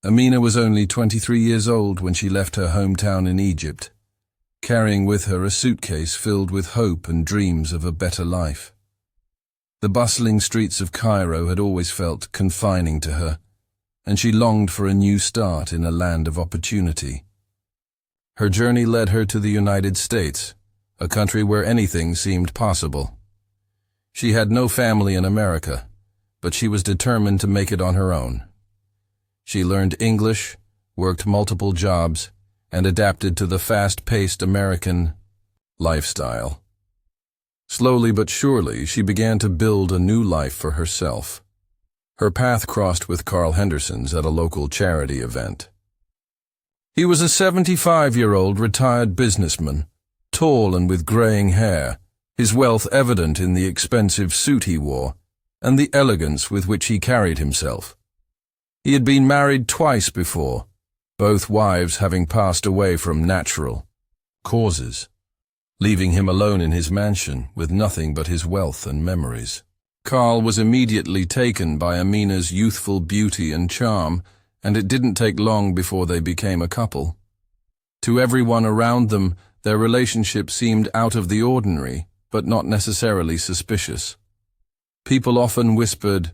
Amina was only 23 years old when she left her hometown in Egypt, carrying with her a suitcase filled with hope and dreams of a better life. The bustling streets of Cairo had always felt confining to her, and she longed for a new start in a land of opportunity. Her journey led her to the United States, a country where anything seemed possible. She had no family in America, but she was determined to make it on her own. She learned English, worked multiple jobs, and adapted to the fast-paced American lifestyle. Slowly but surely, she began to build a new life for herself. Her path crossed with Carl Henderson's at a local charity event. He was a 75-year-old retired businessman, tall and with graying hair, his wealth evident in the expensive suit he wore and the elegance with which he carried himself. He had been married twice before, both wives having passed away from natural causes, leaving him alone in his mansion with nothing but his wealth and memories. Carl was immediately taken by Amina's youthful beauty and charm, and it didn't take long before they became a couple. To everyone around them, their relationship seemed out of the ordinary, but not necessarily suspicious. People often whispered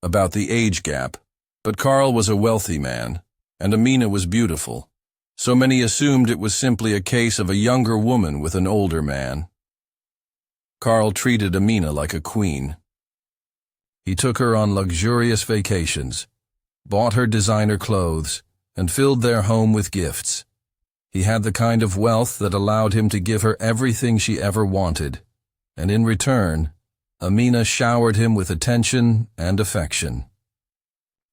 about the age gap, but Carl was a wealthy man, and Amina was beautiful, so many assumed it was simply a case of a younger woman with an older man. Carl treated Amina like a queen. He took her on luxurious vacations, bought her designer clothes, and filled their home with gifts. He had the kind of wealth that allowed him to give her everything she ever wanted, and in return, Amina showered him with attention and affection.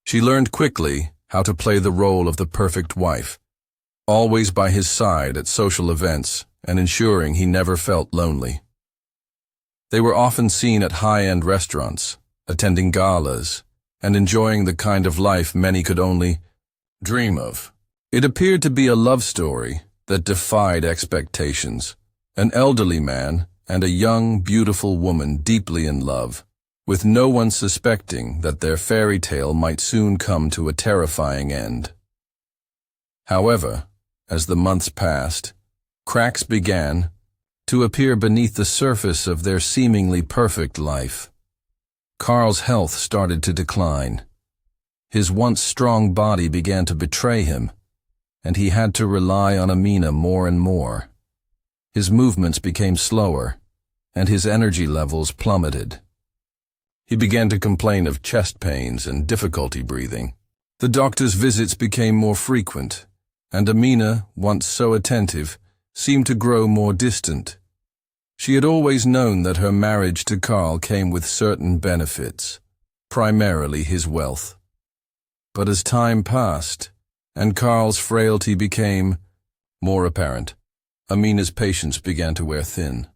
She learned quickly how to play the role of the perfect wife, always by his side at social events and ensuring he never felt lonely. They were often seen at high-end restaurants, attending galas, and enjoying the kind of life many could only dream of. It appeared to be a love story that defied expectations, an elderly man and a young, beautiful woman deeply in love, with no one suspecting that their fairy tale might soon come to a terrifying end. However, as the months passed, cracks began to appear beneath the surface of their seemingly perfect life. Carl's health started to decline. His once strong body began to betray him, and he had to rely on Amina more and more. His movements became slower, and his energy levels plummeted. He began to complain of chest pains and difficulty breathing. The doctor's visits became more frequent, and Amina, once so attentive, seemed to grow more distant. She had always known that her marriage to Carl came with certain benefits, primarily his wealth. But as time passed, and Carl's frailty became more apparent, Amina's patience began to wear thin.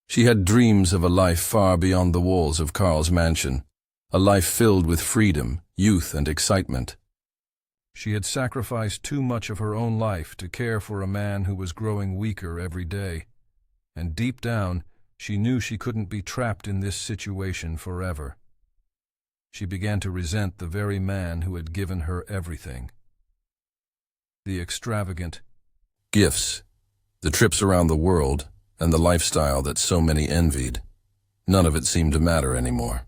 She had dreams of a life far beyond the walls of Carl's mansion, a life filled with freedom, youth, and excitement. She had sacrificed too much of her own life to care for a man who was growing weaker every day, and deep down, she knew she couldn't be trapped in this situation forever. She began to resent the very man who had given her everything. The extravagant gifts, the trips around the world, and the lifestyle that so many envied. None of it seemed to matter anymore.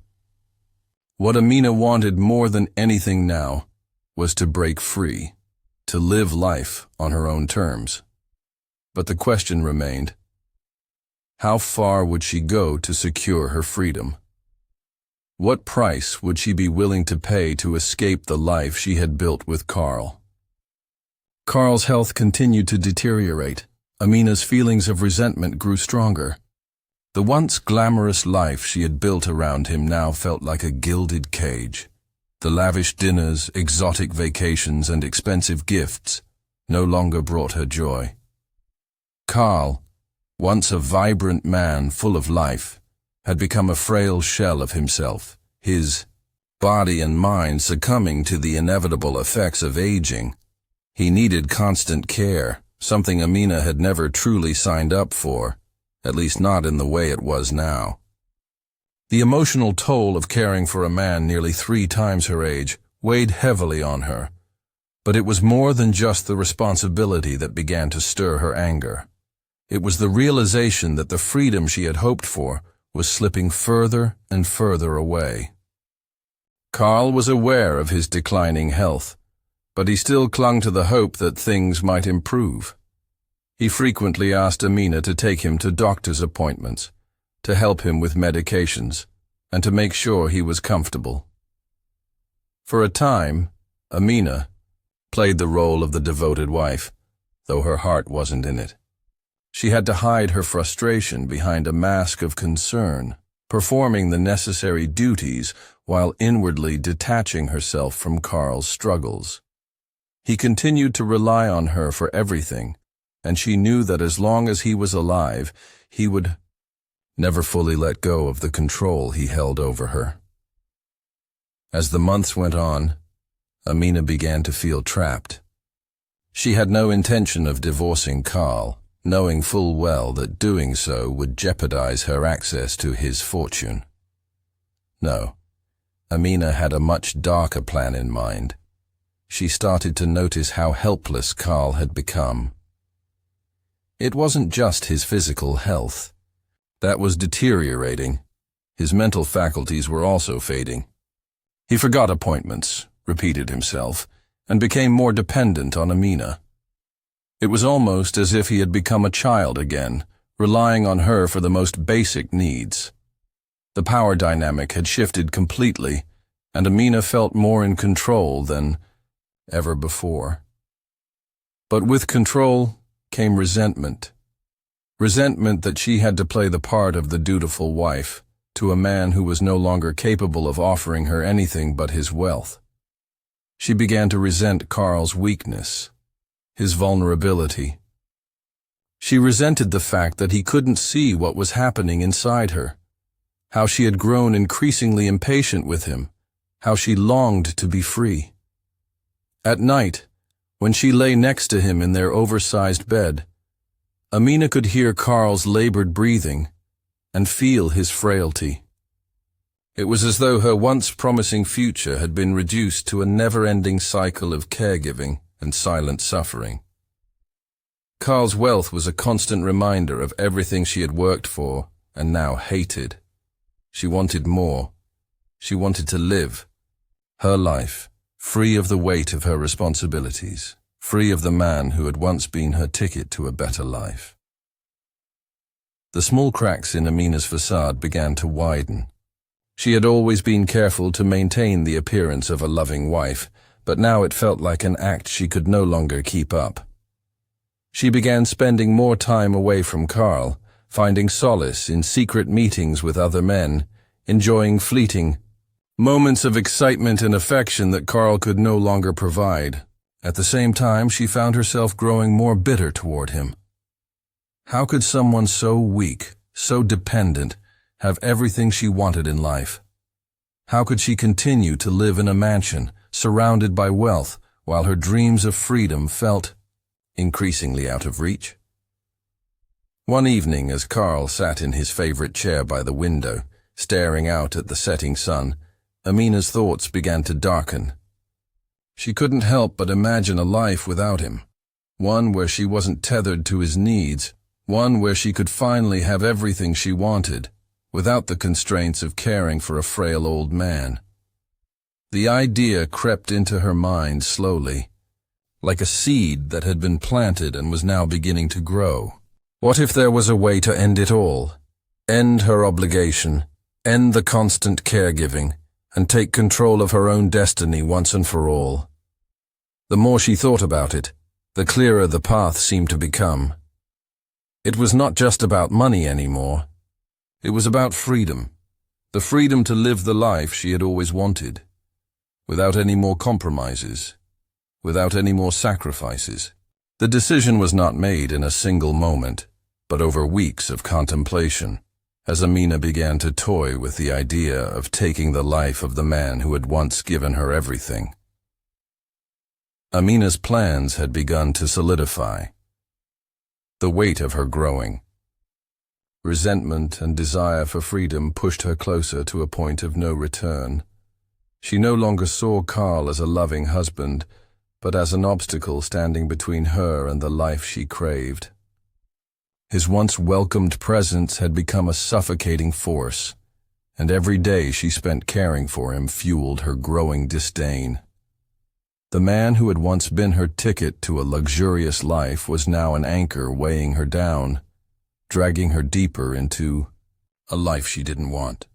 What Amina wanted more than anything now was to break free, to live life on her own terms. But the question remained, how far would she go to secure her freedom? What price would she be willing to pay to escape the life she had built with Carl? Carl's health continued to deteriorate. Amina's feelings of resentment grew stronger. The once glamorous life she had built around him now felt like a gilded cage. The lavish dinners, exotic vacations, and expensive gifts no longer brought her joy. Carl, once a vibrant man full of life, had become a frail shell of himself, his body and mind succumbing to the inevitable effects of aging. He needed constant care, something Amina had never truly signed up for, at least not in the way it was now. The emotional toll of caring for a man nearly 3 times her age weighed heavily on her, But it was more than just the responsibility that began to stir her anger. It was the realization that the freedom she had hoped for was slipping further and further away. Carl was aware of his declining health, but he still clung to the hope that things might improve. He frequently asked Amina to take him to doctor's appointments, to help him with medications, and to make sure he was comfortable. For a time, Amina played the role of the devoted wife, though her heart wasn't in it. She had to hide her frustration behind a mask of concern, performing the necessary duties while inwardly detaching herself from Carl's struggles. He continued to rely on her for everything, and she knew that as long as he was alive, he would never fully let go of the control he held over her. As the months went on, Amina began to feel trapped. She had no intention of divorcing Carl, knowing full well that doing so would jeopardize her access to his fortune. No, Amina had a much darker plan in mind. She started to notice how helpless Carl had become. It wasn't just his physical health. That was deteriorating. His mental faculties were also fading. He forgot appointments, repeated himself, and became more dependent on Amina. It was almost as if he had become a child again, relying on her for the most basic needs. The power dynamic had shifted completely, and Amina felt more in control than ever before. But with control came resentment. Resentment that she had to play the part of the dutiful wife to a man who was no longer capable of offering her anything but his wealth. She began to resent Carl's weakness, his vulnerability. She resented the fact that he couldn't see what was happening inside her, how she had grown increasingly impatient with him, how she longed to be free. At night, when she lay next to him in their oversized bed, Amina could hear Carl's labored breathing and feel his frailty. It was as though her once promising future had been reduced to a never-ending cycle of caregiving and silent suffering. Carl's wealth was a constant reminder of everything she had worked for and now hated. She wanted more. She wanted to live her life, free of the weight of her responsibilities, free of the man who had once been her ticket to a better life. The small cracks in Amina's facade began to widen. She had always been careful to maintain the appearance of a loving wife, but now it felt like an act she could no longer keep up. She began spending more time away from Carl, finding solace in secret meetings with other men, enjoying fleeting moments of excitement and affection that Carl could no longer provide. At the same time, she found herself growing more bitter toward him. How could someone so weak, so dependent, have everything she wanted in life? How could she continue to live in a mansion, surrounded by wealth, while her dreams of freedom felt increasingly out of reach? One evening, as Carl sat in his favorite chair by the window, staring out at the setting sun, Amina's thoughts began to darken. She couldn't help but imagine a life without him, one where she wasn't tethered to his needs, one where she could finally have everything she wanted, without the constraints of caring for a frail old man. The idea crept into her mind slowly, like a seed that had been planted and was now beginning to grow. What if there was a way to end it all? End her obligation, end the constant caregiving, and take control of her own destiny once and for all. The more she thought about it, the clearer the path seemed to become. It was not just about money anymore. It was about freedom, the freedom to live the life she had always wanted, without any more compromises, without any more sacrifices. The decision was not made in a single moment, but over weeks of contemplation, as Amina began to toy with the idea of taking the life of the man who had once given her everything. Amina's plans had begun to solidify. The weight of her growing. Resentment and desire for freedom pushed her closer to a point of no return. She no longer saw Carl as a loving husband, but as an obstacle standing between her and the life she craved. His once welcomed presence had become a suffocating force, and every day she spent caring for him fueled her growing disdain. The man who had once been her ticket to a luxurious life was now an anchor weighing her down, dragging her deeper into a life she didn't want.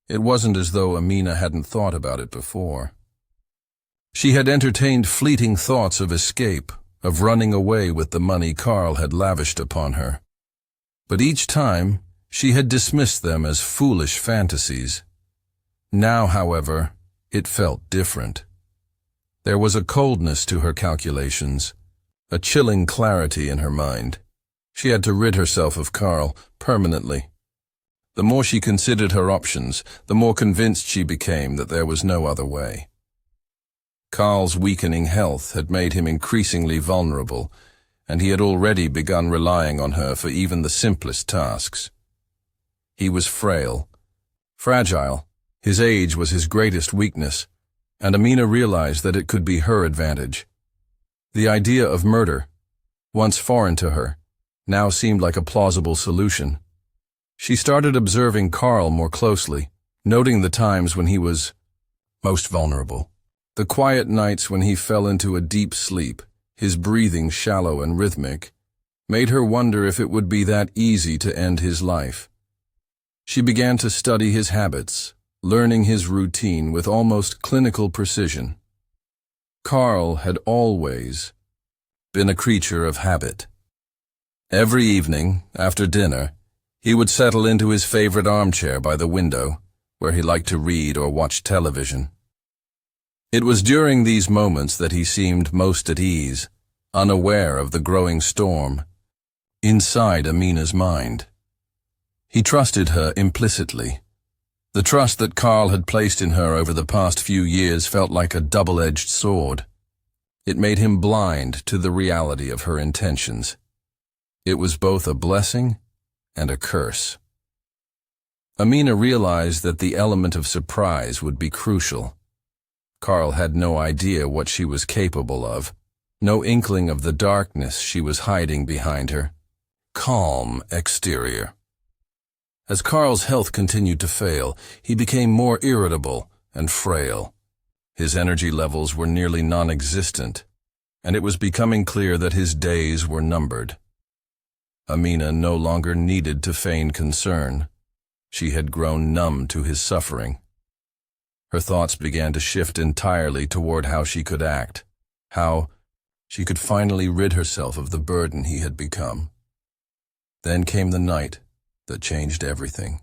It wasn't as though Amina hadn't thought about it before. She had entertained fleeting thoughts of escape, of running away with the money Carl had lavished upon her. But each time, she had dismissed them as foolish fantasies. Now, however, it felt different. There was a coldness to her calculations, a chilling clarity in her mind. She had to rid herself of Carl permanently. The more she considered her options, the more convinced she became that there was no other way. Carl's weakening health had made him increasingly vulnerable, and he had already begun relying on her for even the simplest tasks. He was frail, fragile. His age was his greatest weakness, and Amina realized that it could be her advantage. The idea of murder, once foreign to her, now seemed like a plausible solution. She started observing Carl more closely, noting the times when he was most vulnerable. The quiet nights when he fell into a deep sleep, his breathing shallow and rhythmic, made her wonder if it would be that easy to end his life. She began to study his habits, learning his routine with almost clinical precision. Carl had always been a creature of habit. Every evening, after dinner, he would settle into his favorite armchair by the window, where he liked to read or watch television. It was during these moments that he seemed most at ease, unaware of the growing storm inside Amina's mind. He trusted her implicitly. The trust that Carl had placed in her over the past few years felt like a double-edged sword. It made him blind to the reality of her intentions. It was both a blessing and a curse. Amina realized that the element of surprise would be crucial. Carl had no idea what she was capable of, no inkling of the darkness she was hiding behind her calm exterior. As Carl's health continued to fail, he became more irritable and frail. His energy levels were nearly non-existent, and it was becoming clear that his days were numbered. Amina no longer needed to feign concern. She had grown numb to his suffering. Her thoughts began to shift entirely toward how she could act, how she could finally rid herself of the burden he had become. Then came the night that changed everything.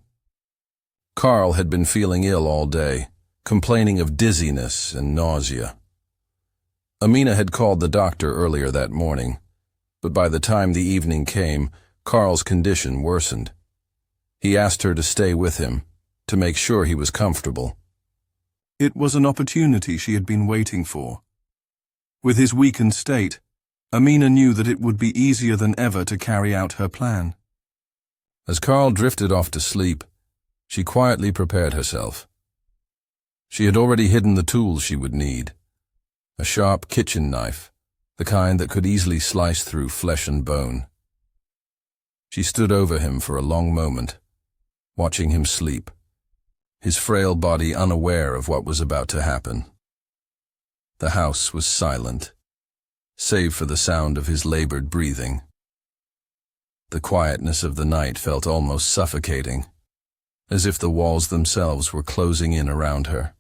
Carl had been feeling ill all day, complaining of dizziness and nausea. Amina had called the doctor earlier that morning, but by the time the evening came, Carl's condition worsened. He asked her to stay with him, to make sure he was comfortable. It was an opportunity she had been waiting for. With his weakened state, Amina knew that it would be easier than ever to carry out her plan. As Carl drifted off to sleep, she quietly prepared herself. She had already hidden the tools she would need. A sharp kitchen knife, the kind that could easily slice through flesh and bone. She stood over him for a long moment, watching him sleep, his frail body unaware of what was about to happen. The house was silent, save for the sound of his labored breathing. The quietness of the night felt almost suffocating, as if the walls themselves were closing in around her.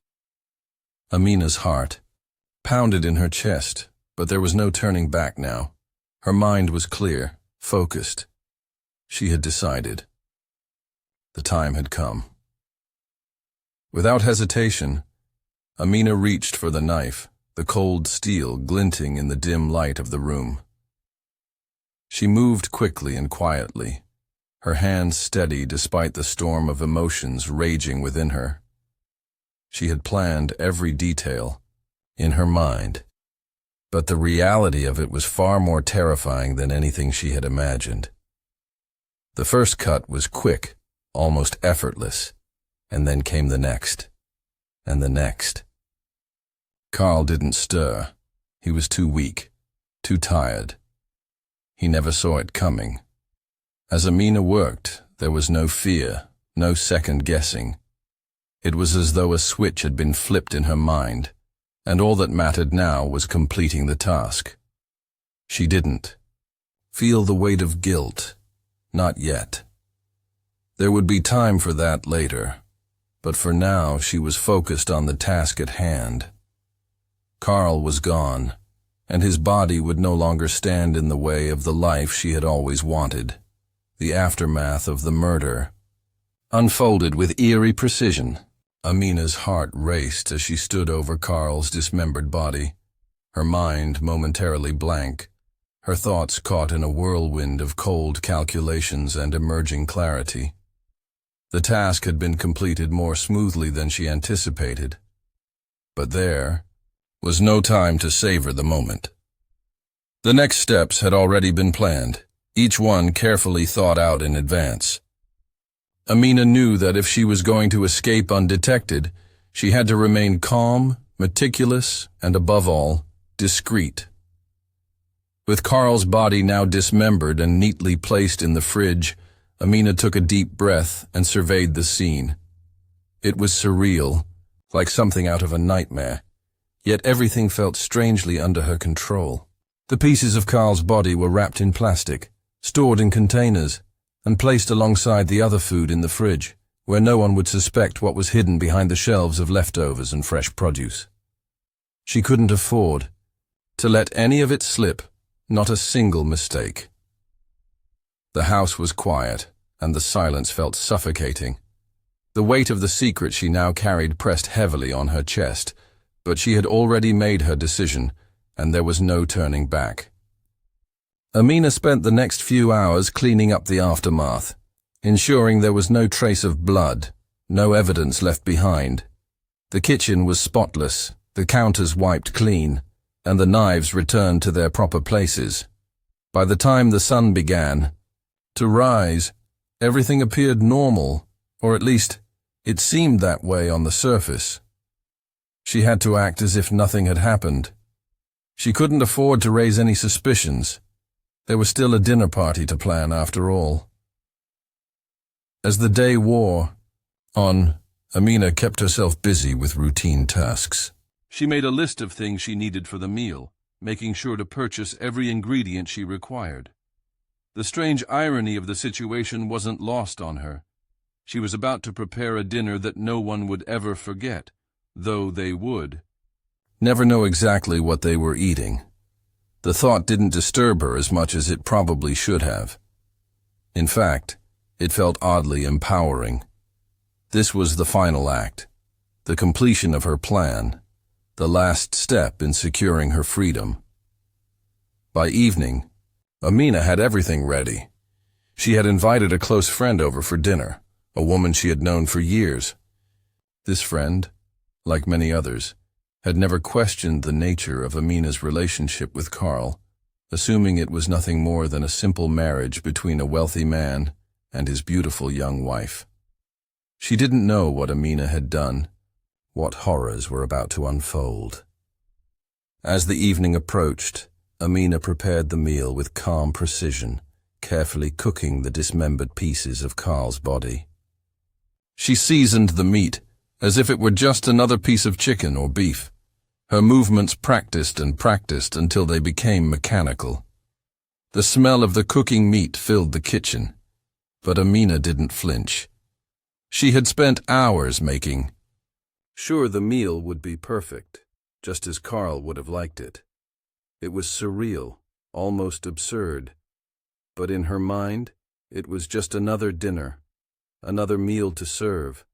Amina's heart pounded in her chest, but there was no turning back now. Her mind was clear, focused. She had decided. The time had come. Without hesitation, Amina reached for the knife, the cold steel glinting in the dim light of the room. She moved quickly and quietly, her hands steady despite the storm of emotions raging within her. She had planned every detail in her mind, but the reality of it was far more terrifying than anything she had imagined. The first cut was quick, almost effortless, and then came the next, and the next. Carl didn't stir. He was too weak, too tired. He never saw it coming. As Amina worked, there was no fear, no second guessing. It was as though a switch had been flipped in her mind, and all that mattered now was completing the task. She didn't feel the weight of guilt, not yet. There would be time for that later, but for now she was focused on the task at hand. Carl was gone, and his body would no longer stand in the way of the life she had always wanted. The aftermath of the murder unfolded with eerie precision. Amina's heart raced as she stood over Carl's dismembered body, her mind momentarily blank, her thoughts caught in a whirlwind of cold calculations and emerging clarity. The task had been completed more smoothly than she anticipated, but there was no time to savor the moment. The next steps had already been planned, each one carefully thought out in advance. Amina knew that if she was going to escape undetected, she had to remain calm, meticulous, and above all, discreet. With Carl's body now dismembered and neatly placed in the fridge, Amina took a deep breath and surveyed the scene. It was surreal, like something out of a nightmare, yet everything felt strangely under her control. The pieces of Carl's body were wrapped in plastic, stored in containers, and placed alongside the other food in the fridge, where no one would suspect what was hidden behind the shelves of leftovers and fresh produce. She couldn't afford to let any of it slip, not a single mistake. The house was quiet, and the silence felt suffocating. The weight of the secret she now carried pressed heavily on her chest, but she had already made her decision, and there was no turning back. Amina spent the next few hours cleaning up the aftermath, ensuring there was no trace of blood, no evidence left behind. The kitchen was spotless, the counters wiped clean, and the knives returned to their proper places. By the time the sun began to rise, everything appeared normal, or at least it seemed that way on the surface. She had to act as if nothing had happened. She couldn't afford to raise any suspicions. There was still a dinner party to plan after all. As the day wore on, Amina kept herself busy with routine tasks. She made a list of things she needed for the meal, making sure to purchase every ingredient she required. The strange irony of the situation wasn't lost on her. She was about to prepare a dinner that no one would ever forget, though they would never know exactly what they were eating. The thought didn't disturb her as much as it probably should have. In fact, it felt oddly empowering. This was the final act, the completion of her plan, the last step in securing her freedom. By evening, Amina had everything ready. She had invited a close friend over for dinner, a woman she had known for years. This friend, like many others, had never questioned the nature of Amina's relationship with Carl, assuming it was nothing more than a simple marriage between a wealthy man and his beautiful young wife. She didn't know what Amina had done, what horrors were about to unfold. As the evening approached, Amina prepared the meal with calm precision, carefully cooking the dismembered pieces of Carl's body. She seasoned the meat as if it were just another piece of chicken or beef, her movements practiced and practiced until they became mechanical. The smell of the cooking meat filled the kitchen, but Amina didn't flinch. She had spent hours making sure the meal would be perfect, just as Carl would have liked it. It was surreal, almost absurd, but in her mind, it was just another dinner, another meal to serve,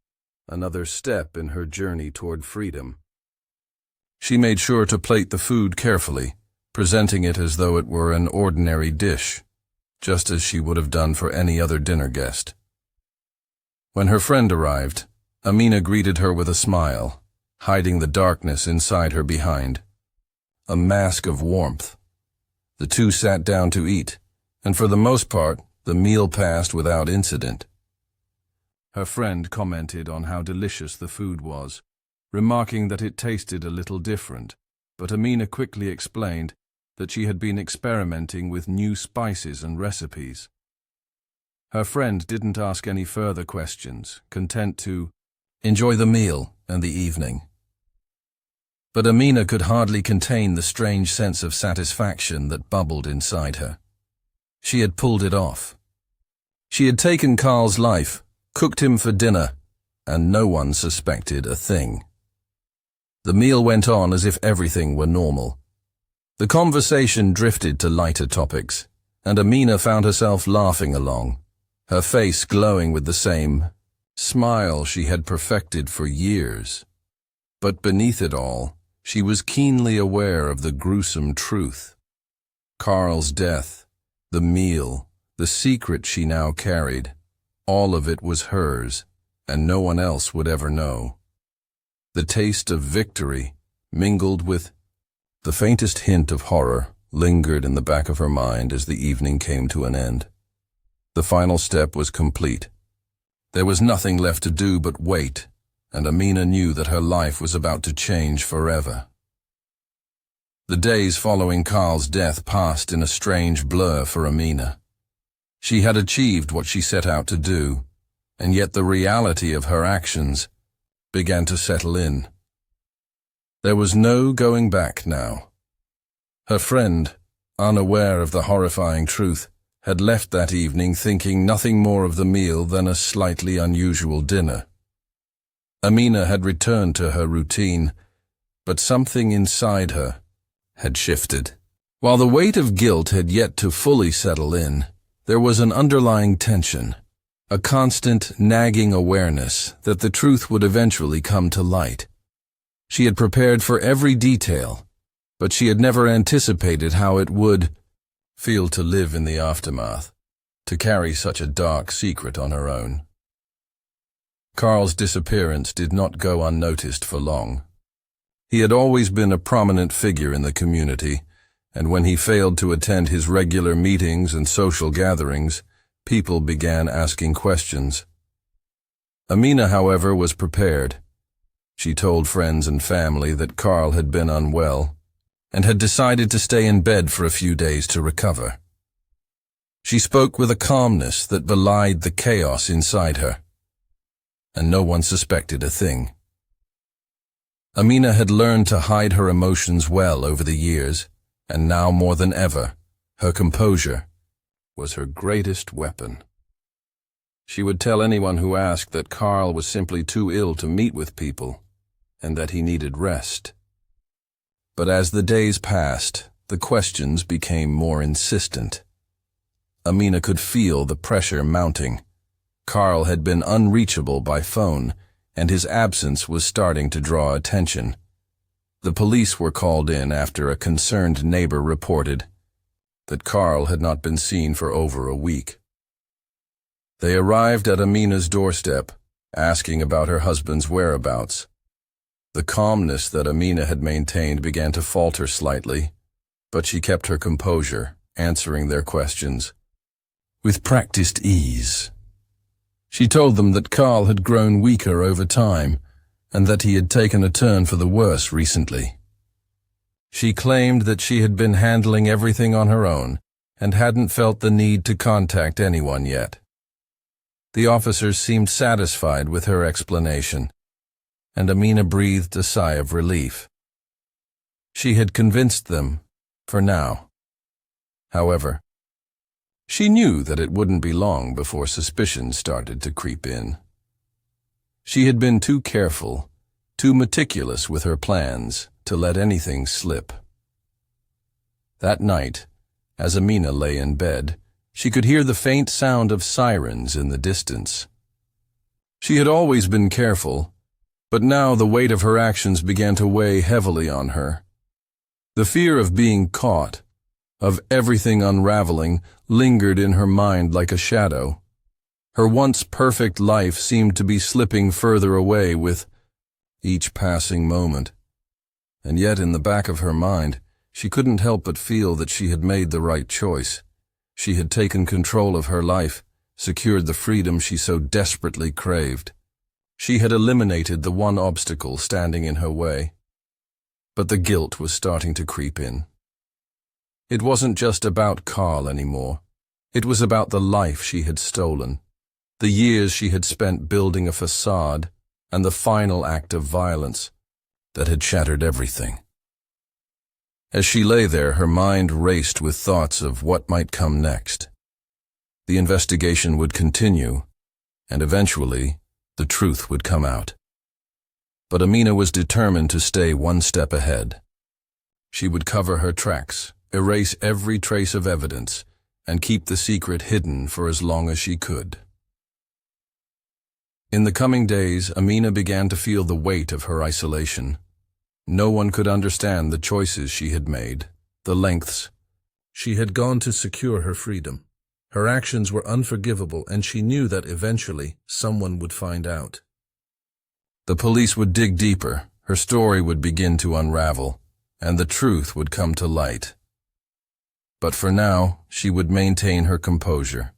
another step in her journey toward freedom. She made sure to plate the food carefully, presenting it as though it were an ordinary dish, just as she would have done for any other dinner guest. When her friend arrived, Amina greeted her with a smile, hiding the darkness inside her behind. A mask of warmth. The two sat down to eat, and for the most part, the meal passed without incident. Her friend commented on how delicious the food was, remarking that it tasted a little different, but Amina quickly explained that she had been experimenting with new spices and recipes. Her friend didn't ask any further questions, content to enjoy the meal and the evening. But Amina could hardly contain the strange sense of satisfaction that bubbled inside her. She had pulled it off. She had taken Carl's life, cooked him for dinner, and no one suspected a thing. The meal went on as if everything were normal. The conversation drifted to lighter topics, and Amina found herself laughing along, her face glowing with the same smile she had perfected for years. But beneath it all, she was keenly aware of the gruesome truth. Carl's death, the meal, the secret she now carried, all of it was hers, and no one else would ever know. The taste of victory, mingled with the faintest hint of horror, lingered in the back of her mind as the evening came to an end. The final step was complete. There was nothing left to do but wait, and Amina knew that her life was about to change forever. The days following Carl's death passed in a strange blur for Amina. She had achieved what she set out to do, and yet the reality of her actions began to settle in. There was no going back now. Her friend, unaware of the horrifying truth, had left that evening thinking nothing more of the meal than a slightly unusual dinner. Amina had returned to her routine, but something inside her had shifted. While the weight of guilt had yet to fully settle in, there was an underlying tension, a constant nagging awareness that the truth would eventually come to light. She had prepared for every detail, but she had never anticipated how it would feel to live in the aftermath, to carry such a dark secret on her own. Carl's disappearance did not go unnoticed for long. He had always been a prominent figure in the community, and when he failed to attend his regular meetings and social gatherings, people began asking questions. Amina, however, was prepared. She told friends and family that Carl had been unwell and had decided to stay in bed for a few days to recover. She spoke with a calmness that belied the chaos inside her, and no one suspected a thing. Amina had learned to hide her emotions well over the years, and now more than ever, her composure was her greatest weapon. She would tell anyone who asked that Carl was simply too ill to meet with people, and that he needed rest. But as the days passed, the questions became more insistent. Amina could feel the pressure mounting. Carl had been unreachable by phone, and his absence was starting to draw attention. The police were called in after a concerned neighbor reported that Carl had not been seen for over a week. They arrived at Amina's doorstep, asking about her husband's whereabouts. The calmness that Amina had maintained began to falter slightly, but she kept her composure, answering their questions with practiced ease. She told them that Carl had grown weaker over time, and that he had taken a turn for the worse recently. She claimed that she had been handling everything on her own and hadn't felt the need to contact anyone yet. The officers seemed satisfied with her explanation, and Amina breathed a sigh of relief. She had convinced them, for now. However, she knew that it wouldn't be long before suspicion started to creep in. She had been too careful, too meticulous with her plans to let anything slip. That night, as Amina lay in bed, she could hear the faint sound of sirens in the distance. She had always been careful, but now the weight of her actions began to weigh heavily on her. The fear of being caught, of everything unraveling, lingered in her mind like a shadow. Her once perfect life seemed to be slipping further away with each passing moment. And yet in the back of her mind, she couldn't help but feel that she had made the right choice. She had taken control of her life, secured the freedom she so desperately craved. She had eliminated the one obstacle standing in her way. but the guilt was starting to creep in. It wasn't just about Carl anymore. It was about the life she had stolen, the years she had spent building a facade, and the final act of violence that had shattered everything. As she lay there, her mind raced with thoughts of what might come next. The investigation would continue, and eventually, the truth would come out. But Amina was determined to stay one step ahead. She would cover her tracks, erase every trace of evidence, and keep the secret hidden for as long as she could. In the coming days, Amina began to feel the weight of her isolation. No one could understand the choices she had made, the lengths she had gone to secure her freedom. Her actions were unforgivable, and she knew that eventually someone would find out. The police would dig deeper, her story would begin to unravel, and the truth would come to light. But for now, she would maintain her composure,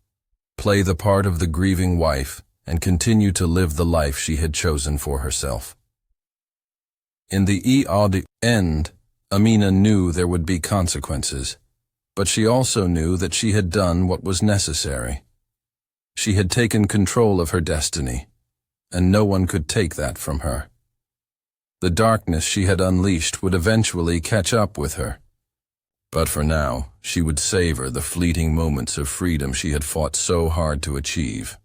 play the part of the grieving wife, and continue to live the life she had chosen for herself. In the end, Amina knew there would be consequences, but she also knew that she had done what was necessary. She had taken control of her destiny, and no one could take that from her. The darkness she had unleashed would eventually catch up with her, but for now, she would savor the fleeting moments of freedom she had fought so hard to achieve.